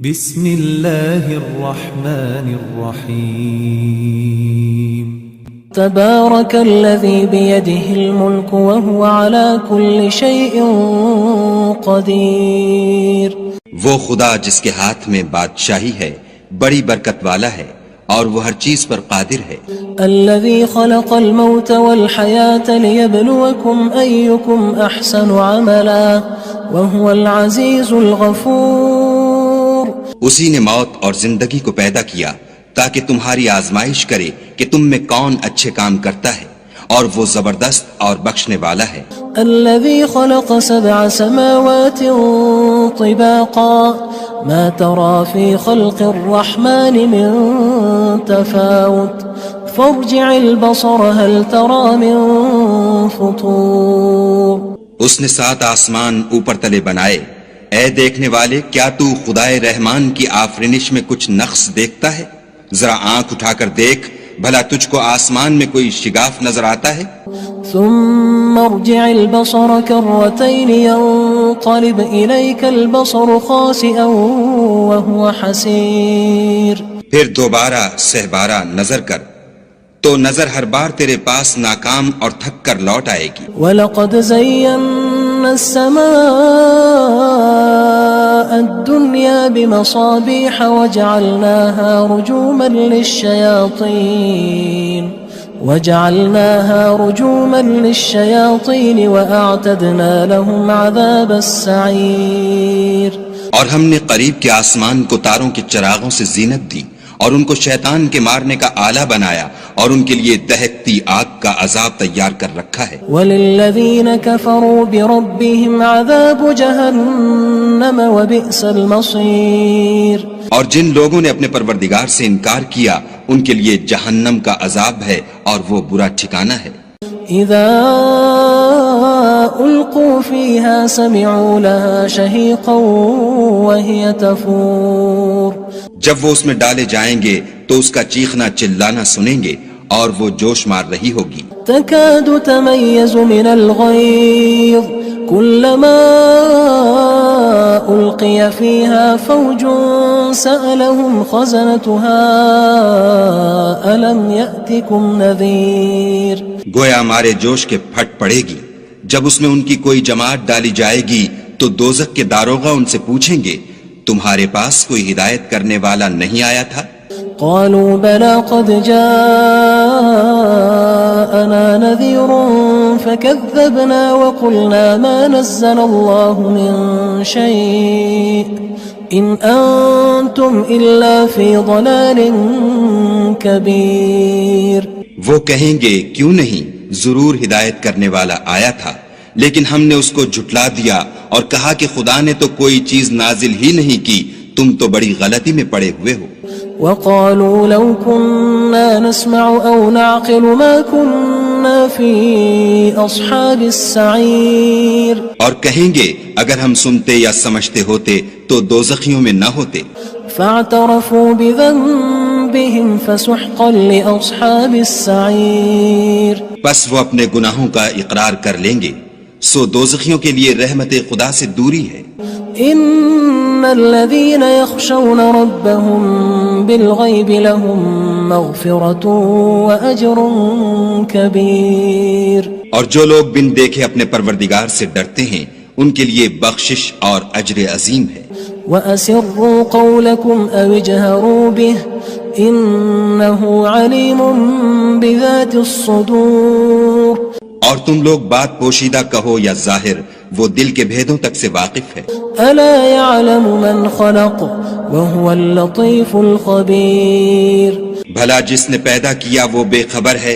بسم اللہ الرحمن الرحیم تبارک الذی بیدہ الملک وہو علی کل شیء قدیر۔ وہ خدا جس کے ہاتھ میں بادشاہی ہے بڑی برکت والا ہے اور وہ ہر چیز پر قادر ہے۔ الذی خلق الموت والحیاة لیبلوکم ایکم احسن عملا وہو العزیز الغفور۔ اسی نے موت اور زندگی کو پیدا کیا تاکہ تمہاری آزمائش کرے کہ تم میں کون اچھے کام کرتا ہے، اور وہ زبردست اور بخشنے والا ہے۔ الذي خلق 7 سماوات طباقا ما ترى في خلق الرحمن من تفاوت فارجع البصر هل ترى من فطور۔ اس نے 7 آسمان اوپر تلے بنائے، اے دیکھنے والے کیا تو خدائے رحمان کی آفرینش میں کچھ نقص دیکھتا ہے؟ ذرا آنکھ اٹھا کر دیکھ، بھلا تجھ کو آسمان میں کوئی شگاف نظر آتا ہے؟ ثم ارجع البصر كرتين ينقلب إليك البصر خاسئا وهو حسير۔ پھر دوبارہ سہبارہ نظر کر تو نظر ہر بار تیرے پاس ناکام اور تھک کر لوٹ آئے گی۔ وَلَقَدْ زَيَّنَّا السَّمَاءَ الدُّنْيَا بِمَصَابِيحَ وَجَعَلْنَاهَا رُجُومًا لِلشَّيَاطِينِ وَأَعْتَدْنَا لَهُمْ عَذَابَ السَّعِيرِ۔ اور ہم نے قریب کے آسمان کو تاروں کے چراغوں سے زینت دی اور ان کو شیطان کے مارنے کا آلہ بنایا، اور ان کے لیے دہکتی آگ کا عذاب تیار کر رکھا ہے۔ وَلِلَّذِينَ كَفَرُوا بِرَبِّهِمْ عَذَابُ جَهَنَّمَ وَبِئْسَ الْمَصِيرُ۔ اور جن لوگوں نے اپنے پروردگار سے انکار کیا ان کے لیے جہنم کا عذاب ہے اور وہ برا ٹھکانہ ہے۔ اذا القوا فيها سمعوا لها شهيقا وهي تفور۔ جب وہ اس میں ڈالے جائیں گے تو اس کا چیخنا چلانا سنیں گے اور وہ جوش مار رہی ہوگی۔ تكاد تميز من الغيظ كلما ألقي فيها فوج سألهم خزنتها ألم يأتكم نذير۔ گویا مارے جوش کے پھٹ پڑے گی جب اس میں ان کی کوئی جماعت ڈالی جائے گی تو دوزخ کے داروغہ ان سے پوچھیں گے تمہارے پاس کوئی ہدایت کرنے والا نہیں آیا تھا؟ قالوا بلى قد جاءنا نذير فكذبنا وقلنا ما نزل الله من شيء إن أنتم إلا في ضلال كبير۔ وہ کہیں گے کیوں نہیں، ضرور ہدایت کرنے والا آیا تھا، لیکن ہم نے اس کو جھٹلا دیا اور کہا کہ خدا نے تو کوئی چیز نازل ہی نہیں کی، تم تو بڑی غلطی میں پڑے ہوئے ہو۔ وقالوا لو كنا نسمع أو نعقل ما كنا في أصحاب السعير۔ اور کہیں گے اگر ہم سنتے یا سمجھتے ہوتے تو دوزخیوں میں نہ ہوتے۔ فاعترفوا بذنبهم فسحقا لأصحاب السعير۔ بس وہ اپنے گناہوں کا اقرار کر لیں گے، سو دوزخیوں کے لیے رحمت خدا سے دوری ہے۔ ان الذين يخشون ربهم بالغيب لهم مغفرة واجر كبير۔ اور جو لوگ بن دیکھے اپنے پروردگار سے ڈرتے ہیں ان کے لیے بخشش اور اجر عظیم ہے۔ واسروا قولكم او اجهروا به انه عليم بذات الصدور۔ اور تم لوگ بات پوشیدہ کہو یا ظاہر، وہ دل کے بھیدوں تک سے واقف ہے۔ الا يعلم من خلق وهو اللطيف الخبير۔ بھلا جس نے پیدا کیا وہ بے خبر ہے،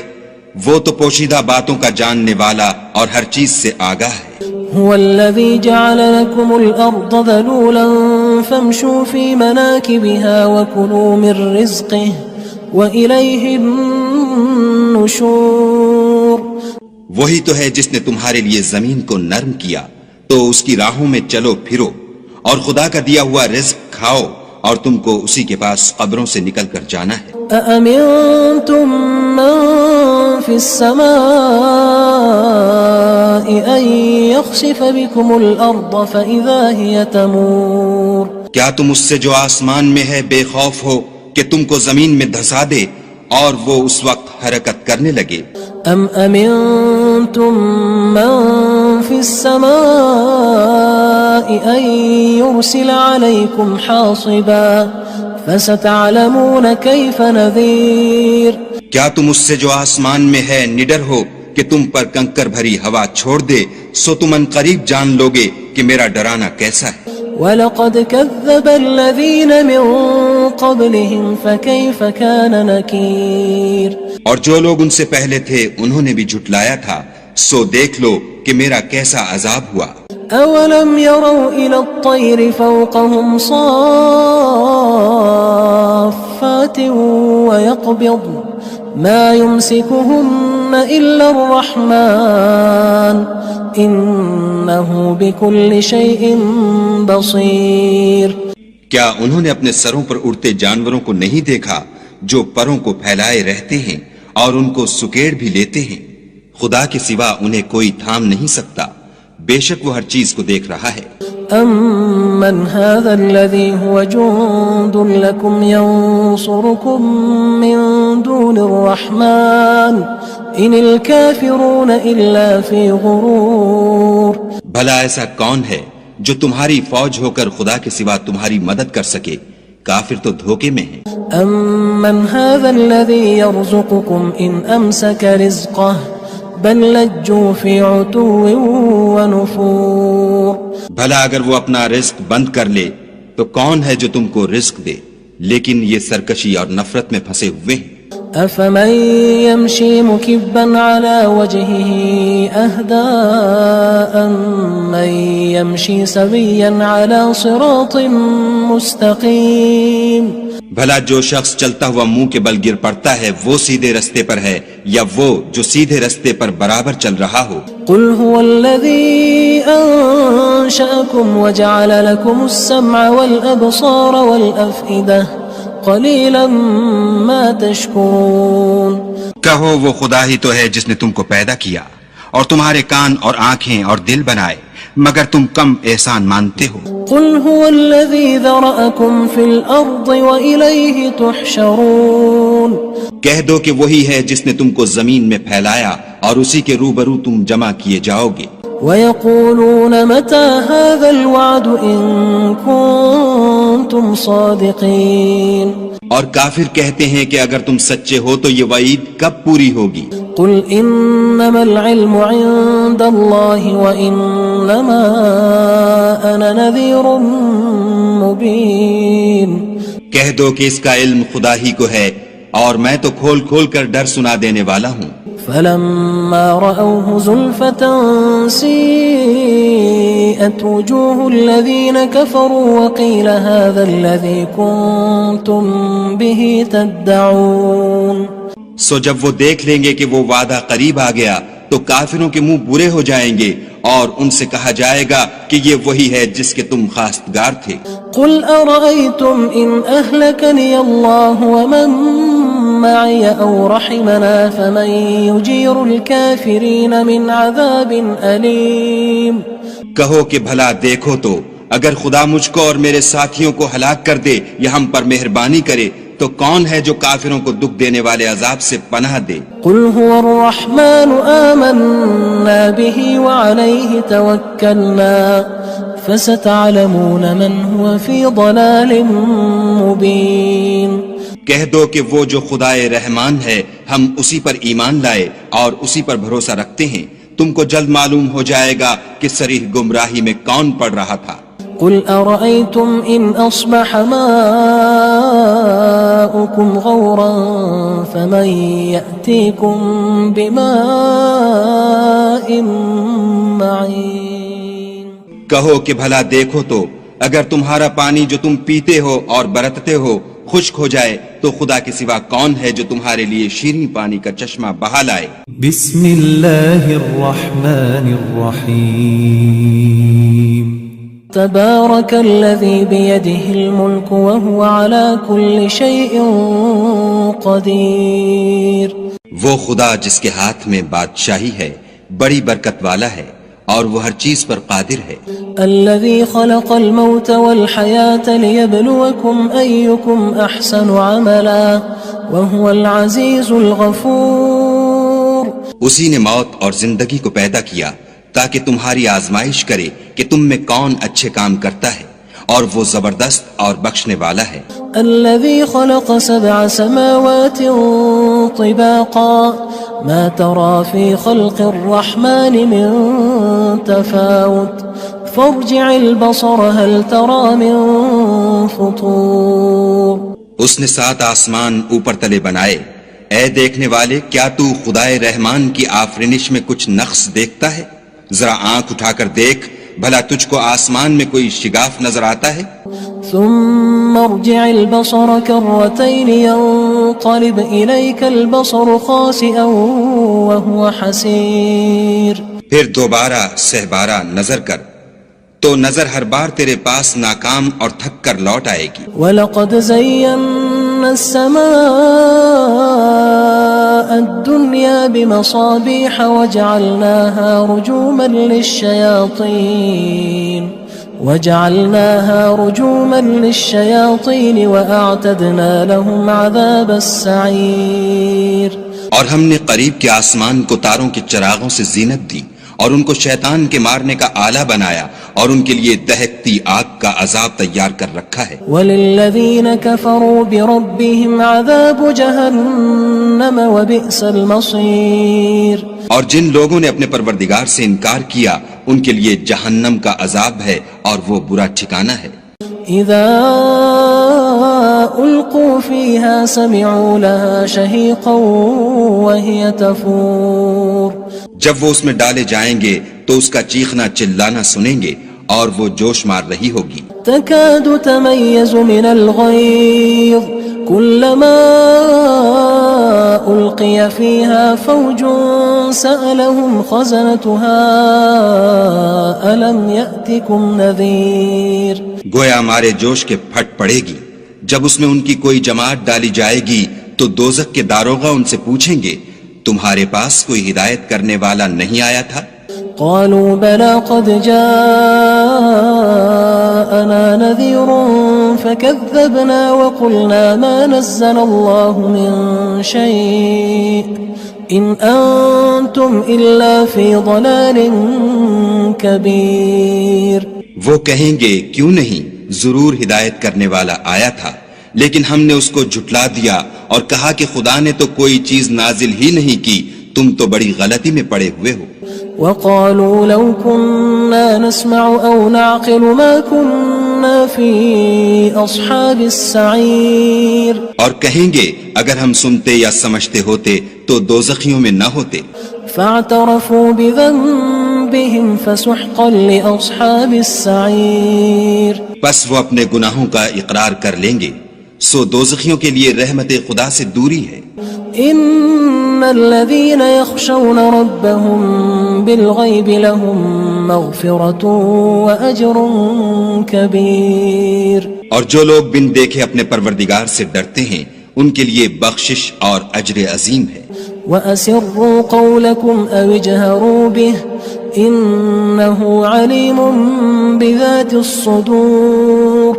وہ تو پوشیدہ باتوں کا جاننے والا اور ہر چیز سے آگاہ ہے۔ هو الذي جعل لكم الأرض ذلولا فامشوا في مناكبها وكلوا من رزقه وإليه النشور۔ وہی تو ہے جس نے تمہارے لیے زمین کو نرم کیا تو اس کی راہوں میں چلو پھرو، اور خدا کا دیا ہوا رزق کھاؤ، اور تم کو اسی کے پاس قبروں سے نکل کر جانا ہے۔ أأمنتم من في السماء أن يخسف بكم الأرض فإذا هي تمور۔ کیا تم اس سے جو آسمان میں ہے بے خوف ہو کہ تم کو زمین میں دھسا دے اور وہ اس وقت حرکت کرنے لگے؟ ام امنتم من في السماء ان يرسل عليكم حاصبا فستعلمون كيف نذير. کیا تم اس سے جو آسمان میں ہے نڈر ہو کہ تم پر کنکر بھری ہوا چھوڑ دے، سو تم ان قریب جان لوگے کہ میرا ڈرانا کیسا ہے. وَلَقَدْ كَذَّبَ الَّذِينَ مِن قَبْلِهِمْ فَكَيْفَ كَانَ نَكِيرٌ. اور جو لوگ ان سے پہلے تھے انہوں نے بھی جھٹلایا تھا، سو دیکھ لو کہ میرا کیسا عذاب ہوا. أَوَلَمْ يَرَوْا إِلَى الطَّيْرِ فَوْقَهُمْ صَافَّاتٍ وَيَقْبِضْنَ مَا يُمْسِكُهُنَّ إِلَّا الرَّحْمَنُ إِنَّهُ بِكُلِّ شَيْءٍ بَصِيرٌ. کیا انہوں نے اپنے سروں پر اڑتے جانوروں کو نہیں دیکھا جو پروں کو پھیلائے رہتے ہیں اور ان کو سکیڑ بھی لیتے ہیں؟ خدا کے سوا انہیں کوئی تھام نہیں سکتا، بے شک وہ ہر چیز کو دیکھ رہا ہے. أَمَّنْ هَذَا الَّذِي هُوَ جُندٌ لَكُمْ يَنصُرُكُم مِّن دُونِ الرَّحْمَنِ إِنِ الْكَافِرُونَ إِلَّا فِي غُرُورٍ. بھلا ایسا کون ہے جو تمہاری فوج ہو کر خدا کے سوا تمہاری مدد کر سکے؟ کافر تو دھوکے میں ہیں. أَمَّنْ هَذَا الَّذِي يَرْزُقُكُمْ إِنْ أَمْسَكَ رِزْقَهُ بَلْ لَجُّوا فِي عُتُوٍّ وَنُفُورٍ. بھلا اگر وہ اپنا رزق بند کر لے تو کون ہے جو تم کو رزق دے؟ لیکن یہ سرکشی اور نفرت میں پھنسے ہوئے ہیں. أَفَمَن يَمْشِي مُكِبًّا عَلَى وَجْهِهِ أَهْدَىٰ أَمَّن يَمْشِي سَوِيًّا عَلَى صِرَاطٍ مُّسْتَقِيمٍ. بھلا جو شخص چلتا ہوا منہ کے بل گر پڑتا ہے وہ سیدھے رستے پر ہے یا وہ جو سیدھے رستے پر برابر چل رہا ہو؟ قُلْ هُوَ الَّذِي أَنشَأَكُمْ وَجَعَلَ لَكُمُ السَّمْعَ وَالْأَبْصَارَ وَالْأَفْئِدَةَ قَلِيلًا مَا تَشْكُرُونَ. کہو وہ خدا ہی تو ہے جس نے تم کو پیدا کیا اور تمہارے کان اور آنکھیں اور دل بنائے، مگر تم کم احسان مانتے ہو. قُلْ هُوَ الَّذِي ذَرَأَكُمْ فِي الْأَرْضِ وَإِلَيْهِ تُحْشَرُونَ. کہہ دو کہ وہی ہے جس نے تم کو زمین میں پھیلایا اور اسی کے روبرو تم جمع کیے جاؤ گے. وَيَقُولُونَ مَتَى هَذَا الْوَعْدُ إِن كُنتُمْ صَادِقِينَ. اور کافر کہتے ہیں کہ اگر تم سچے ہو تو یہ وعید کب پوری ہوگی؟ قُلْ إِنَّمَا الْعِلْمُ عِندَ اللَّهِ وَإِنَّمَا أَنَا نَذِيرٌ مُّبِينٌ. کہہ دو کہ اس کا علم خدا ہی کو ہے اور میں تو کھول کھول کر ڈر سنا دینے والا ہوں. فَلَمَّا رَأَوْهُ زُلْفَةً سِيئَتْ وُجُوهُ الَّذِينَ كَفَرُوا وَقِيلَ هَذَا الَّذِي كُنتُم بِهِ تَدَّعُونَ. سو جب وہ دیکھ لیں گے کہ وہ وعدہ قریب آ گیا تو کافروں کے منہ برے ہو جائیں گے اور ان سے کہا جائے گا کہ یہ وہی ہے جس کے تم خواستگار تھے. قُلْ أَرَأَيْتُمْ إِنْ أَهْلَكَنِيَ اللَّهُ وَمَن مَّعِيَ أَوْ رَحِمَنَا فَمَن يُجِيرُ الْكَافِرِينَ مِنْ عَذَابٍ أَلِيمٍ. کہو کہ بھلا دیکھو تو اگر خدا مجھ کو اور میرے ساتھیوں کو ہلاک کر دے یا ہم پر مہربانی کرے تو کون ہے جو کافروں کو دکھ دینے والے عذاب سے پناہ دے؟ قُلْ هُوَ الرَّحْمَنُ آمَنَّا بِهِ وَعَلَيْهِ تَوَكَّلْنَا فَسَتَعْلَمُونَ مَنْ هُوَ فِي ضَلَالٍ مُّبِينٍ. کہہ دو کہ وہ جو خدائے رحمان ہے ہم اسی پر ایمان لائے اور اسی پر بھروسہ رکھتے ہیں، تم کو جلد معلوم ہو جائے گا کہ صریح گمراہی میں کون پڑ رہا تھا. قُلْ أَرَأَيْتُمْ إِنْ أَصْبَحَ مَاؤُكُمْ غَوْرًا فَمَن يَأْتِيكُم بِمَاءٍ مَّعِينٍ. کہو کہ بھلا دیکھو تو اگر تمہارا پانی جو تم پیتے ہو اور برتتے ہو خشک ہو جائے تو خدا کے سوا کون ہے جو تمہارے لیے شیریں پانی کا چشمہ بہا لائے. بسم اللہ الرحمن الرحیم. تبارك الذي بيده الملك وهو على كل شيء قدير. وہ خدا جس کے ہاتھ میں بادشاہی ہے بڑی برکت والا ہے اور وہ ہر چیز پر قادر ہے. الذي خلق الموت والحياة ليبلوكم أيكم أحسن عملا وهو العزيز الغفور. اسی نے موت اور زندگی کو پیدا کیا تاکہ تمہاری آزمائش کرے کہ تم میں کون اچھے کام کرتا ہے، اور وہ زبردست اور بخشنے والا ہے. الذي خلق 7 سماوات طباقا ما ترى في خلق الرحمن من تفاوت فارجع البصر هل ترى من فطور. اس نے 7 آسمان اوپر تلے بنائے. اے دیکھنے والے، کیا تو خدائے رحمان کی آفرینش میں کچھ نقص دیکھتا ہے؟ ذرا آنکھ اٹھا کر دیکھ، بھلا تجھ کو آسمان میں کوئی شگاف نظر آتا ہے؟ ثم ارجع البصر كرتين ينقلب إليك البصر خاسئا وهو حسير. پھر دوبارہ سہبارہ نظر کر تو نظر ہر بار تیرے پاس ناکام اور تھک کر لوٹ آئے گی. وَلَقَدْ زَيَّنَّا السَّمَاءَ الدُّنْيَا بِمَصَابِيحَ وَجَعَلْنَاهَا رُجُومًا لِلشَّيَاطِينِ وَأَعْتَدْنَا لَهُمْ عَذَابَ السَّعِيرِ. اور ہم نے قریب کے آسمان کو تاروں کے چراغوں سے زینت دی اور ان کو شیطان کے مارنے کا آلہ بنایا، اور ان کے لیے دہکتی آگ کا عذاب تیار کر رکھا ہے. وَلِلَّذِينَ كَفَرُوا بِرَبِّهِمْ عَذَابُ جَهَنَّمَ وَبِئْسَ الْمَصِيرُ. اور جن لوگوں نے اپنے پروردگار سے انکار کیا ان کے لیے جہنم کا عذاب ہے اور وہ برا ٹھکانہ ہے. اذا القوا فيها سمعوا لها شهيقا وهي تفور. جب وہ اس میں ڈالے جائیں گے تو اس کا چیخنا چلانا سنیں گے اور وہ جوش مار رہی ہوگی. تكاد تميز من الغيظ كلما ألقي فيها فوج سألهم خزنتها ألم يأتكم نذير. گویا ہمارے جوش کے پھٹ پڑے گی. جب اس میں ان کی کوئی جماعت ڈالی جائے گی تو دوزخ کے داروغہ ان سے پوچھیں گے تمہارے پاس کوئی ہدایت کرنے والا نہیں آیا تھا؟ قالوا بلى قد جاءنا نذير فكذبنا وقلنا ما نزل الله من شيء إن أنتم إلا في ضلال كبير. وہ کہیں گے کیوں نہیں، ضرور ہدایت کرنے والا آیا تھا، لیکن ہم نے اس کو جھٹلا دیا اور کہا کہ خدا نے تو کوئی چیز نازل ہی نہیں کی، تم تو بڑی غلطی میں پڑے ہوئے ہو. وقالوا لو كنا نسمع أو نعقل ما كنا في أصحاب السعير. اور کہیں گے اگر ہم سنتے یا سمجھتے ہوتے تو دوزخیوں میں نہ ہوتے. فاعترفوا بذنبهم فسحقا لأصحاب السعير. بس وہ اپنے گناہوں کا اقرار کر لیں گے، سو دوزخیوں کے لیے رحمت خدا سے دوری ہے. ان الذين يخشون ربهم بالغيب لهم مغفرة واجر كبير. اور جو لوگ بن دیکھے اپنے پروردگار سے ڈرتے ہیں ان کے لیے بخشش اور اجر عظیم ہے. وَأَسِرُّوا قَوْلَكُمْ أَوِ اجْهَرُوا بِهِ إِنَّهُ عَلِيمٌ بِذَاتِ الصُّدُورِ.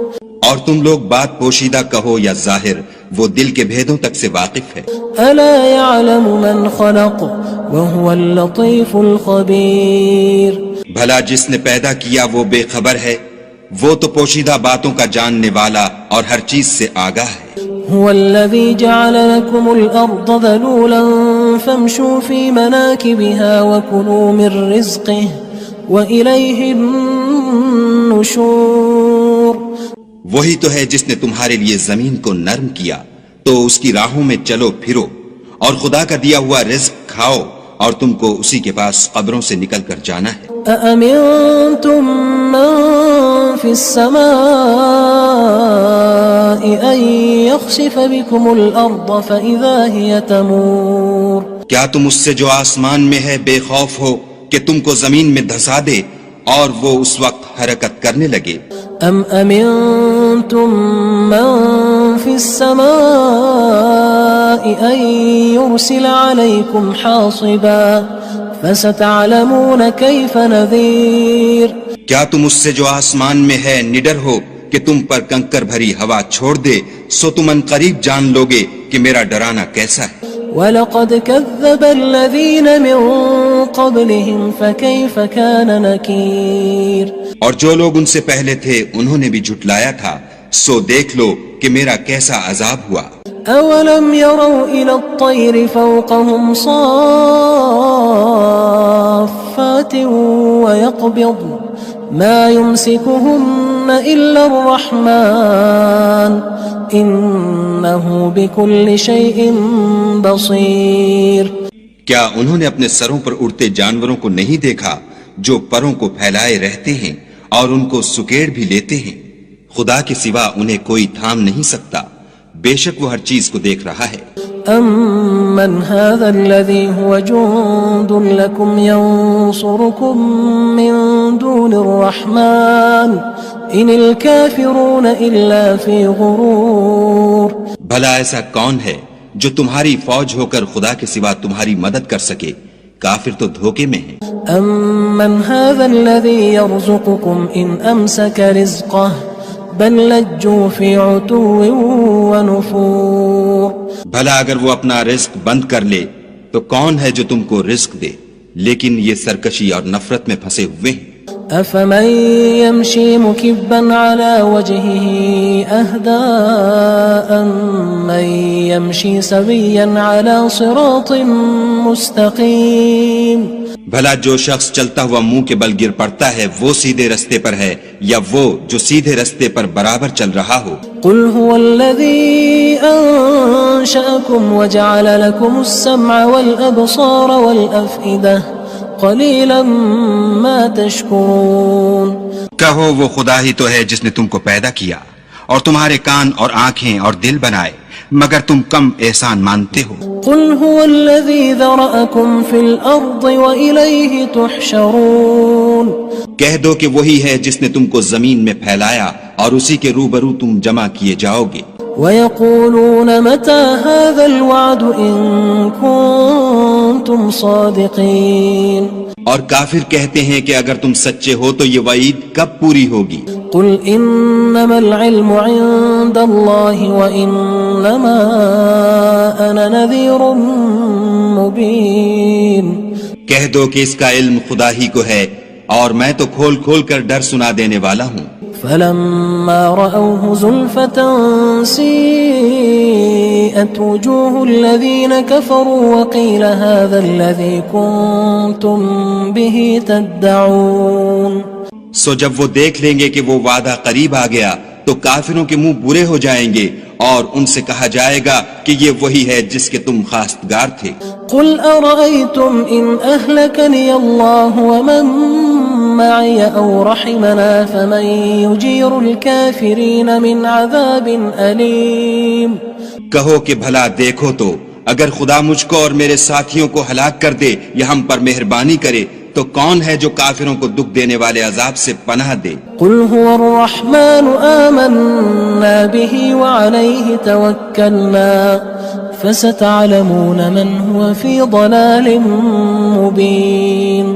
اور تم لوگ بات پوشیدہ کہو یا ظاہر، وہ دل کے بھیدوں تک سے واقف ہے. أَلَا يَعْلَمُ مَنْ خَلَقَ وَهُوَ اللَّطِيفُ الْخَبِيرُ. بھلا جس نے پیدا کیا وہ بے خبر ہے، وہ تو پوشیدہ باتوں کا جاننے والا اور ہر چیز سے آگاہ ہے. هو الذي جعل لكم الأرض ذلولا فامشوا في مناكبها وكلوا من رزقه وإليه النشور. وہی تو ہے جس نے تمہارے لیے زمین کو نرم کیا تو اس کی راہوں میں چلو پھرو اور خدا کا دیا ہوا رزق کھاؤ اور تم کو اسی کے پاس قبروں سے نکل کر جانا ہے. أأمنتم من في السماء أن يخسف بكم الأرض فإذا هي تمور. کیا تم اس سے جو آسمان میں ہے بے خوف ہو کہ تم کو زمین میں دھسا دے اور وہ اس وقت حرکت کرنے لگے؟ ام امنتم من في السماء ان يرسل عليكم حاصبا فستعلمون كيف نذير کیا تم اس سے جو آسمان میں ہے نڈر ہو کہ تم پر کنکر بھری ہوا چھوڑ دے؟ سو تم ان قریب جان لوگے کہ میرا ڈرانا کیسا ہے۔ وَلَقَدْ كَذَّبَ الَّذِينَ مِن قَبْلِهِمْ فَكَيْفَ كَانَ نَكِيرٌ اور جو لوگ ان سے پہلے تھے انہوں نے بھی جھٹلایا تھا، سو دیکھ لو کہ میرا کیسا عذاب ہوا۔ أَوَلَمْ يَرَوْا إِلَى الطَّيْرِ فَوْقَهُمْ صَافَّاتٍ وَيَقْبِضْنَ مَا يُمْسِكُهُنَّ إِلَّا الرَّحْمَنُ إِنَّهُ بِكُلِّ شَيْءٍ بَصِيرٌ کیا انہوں نے اپنے سروں پر اڑتے جانوروں کو نہیں دیکھا جو پروں کو پھیلائے رہتے ہیں اور ان کو سکیڑ بھی لیتے ہیں؟ خدا کے سوا انہیں کوئی تھام نہیں سکتا، بے شک وہ ہر چیز کو دیکھ رہا ہے۔ أَمَّنْ هَذَا الَّذِي هُوَ جُندٌ لَكُمْ يَنصُرُكُم مِّن دُونِ الرَّحْمَنِ إِنِ الْكَافِرُونَ إِلَّا فِي غُرُورٍ بھلا ایسا کون ہے جو تمہاری فوج ہو کر خدا کے سوا تمہاری مدد کر سکے؟ کافر تو دھوکے میں ہیں۔ أَمَّنْ هَذَا الَّذِي يَرْزُقُكُمْ إِنْ أَمْسَكَ رِزْقَهُ بَلْ لَجُّوا فِي عُتُوٍّ وَنُفُورٍ بھلا اگر وہ اپنا رزق بند کر لے تو کون ہے جو تم کو رزق دے؟ لیکن یہ سرکشی اور نفرت میں پھنسے ہوئے ہیں۔ أَفَمَن يَمْشِي مُكِبًّا عَلَى وَجْهِهِ أَهْدَىٰ أَمَّن يَمْشِي سَوِيًّا عَلَى صِرَاطٍ مُّسْتَقِيمٍ بھلا جو شخص چلتا ہوا منہ کے بل گر پڑتا ہے وہ سیدھے رستے پر ہے یا وہ جو سیدھے رستے پر برابر چل رہا ہو؟ قُلْ هُوَ الَّذِي أَنشَأَكُمْ وَجَعَلَ لَكُمُ السَّمْعَ وَالْأَبْصَارَ وَالْأَفْئِدَةَ قَلِيلًا مَا تَشْكُرُونَ کہو وہ خدا ہی تو ہے جس نے تم کو پیدا کیا اور تمہارے کان اور آنکھیں اور دل بنائے، مگر تم کم احسان مانتے ہو۔ قُلْ هُوَ الَّذِي ذَرَأَكُمْ فِي الْأَرْضِ وَإِلَيْهِ تُحْشَرُونَ کہہ دو کہ وہی ہے جس نے تم کو زمین میں پھیلایا اور اسی کے روبرو تم جمع کیے جاؤ گے۔ وَيَقُولُونَ مَتَى هَذَا الْوَعْدُ إِن كُنتُمْ صَادِقِينَ اور کافر کہتے ہیں کہ اگر تم سچے ہو تو یہ وعید کب پوری ہوگی؟ قُلْ إِنَّمَا الْعِلْمُ عِندَ اللَّهِ وَإِنَّمَا أَنَا نَذِيرٌ مُّبِينٌ کہہ دو کہ اس کا علم خدا ہی کو ہے اور میں تو کھول کھول کر ڈر سنا دینے والا ہوں۔ فَلَمَّا رَأَوْهُ زُلْفَةً سِيئَتْ وُجُوهُ الَّذِينَ كَفَرُوا وَقِيلَ هَذَا الَّذِي كُنتُم بِهِ تَدَّعُونَ سو جب وہ دیکھ لیں گے کہ وہ وعدہ قریب آ گیا تو کافروں کے منہ برے ہو جائیں گے اور ان سے کہا جائے گا کہ یہ وہی ہے جس کے تم خواستگار تھے۔ قُلْ أَرَأَيْتُمْ إِنْ أَهْلَكَنِيَ اللَّهُ وَمَن مَّعِيَ أَوْ رَحِمَنَا فَمَن يُجِيرُ الْكَافِرِينَ مِنْ عَذَابٍ أَلِيمٍ کہو کہ بھلا دیکھو تو اگر خدا مجھ کو اور میرے ساتھیوں کو ہلاک کر دے یا ہم پر مہربانی کرے تو کون ہے جو کافروں کو دکھ دینے والے عذاب سے پناہ دے؟ قُلْ هُوَ الرَّحْمَنُ آمَنَّا بِهِ وَعَلَيْهِ تَوَكَّلْنَا فَسَتَعْلَمُونَ مَنْ هُوَ فِي ضَلَالٍ مُّبِينٍ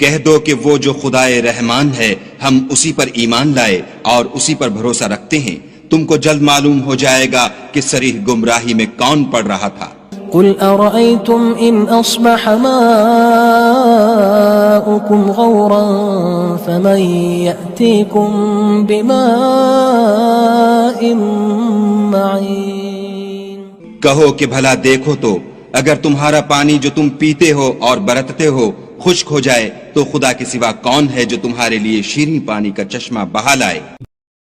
کہہ دو کہ وہ جو خدائے رحمان ہے ہم اسی پر ایمان لائے اور اسی پر بھروسہ رکھتے ہیں، تم کو جلد معلوم ہو جائے گا کہ صریح گمراہی میں کون پڑ رہا تھا۔ قُلْ أَرَأَيْتُمْ إِنْ أَصْبَحَ مَاؤُكُمْ غَوْرًا فَمَن يَأْتِيكُم بِمَاءٍ مَّعِينٍ کہو کہ بھلا دیکھو تو اگر تمہارا پانی جو تم پیتے ہو اور برتتے ہو خشک ہو جائے تو خدا کے سوا کون ہے جو تمہارے لیے شیریں پانی کا چشمہ بہا لائے؟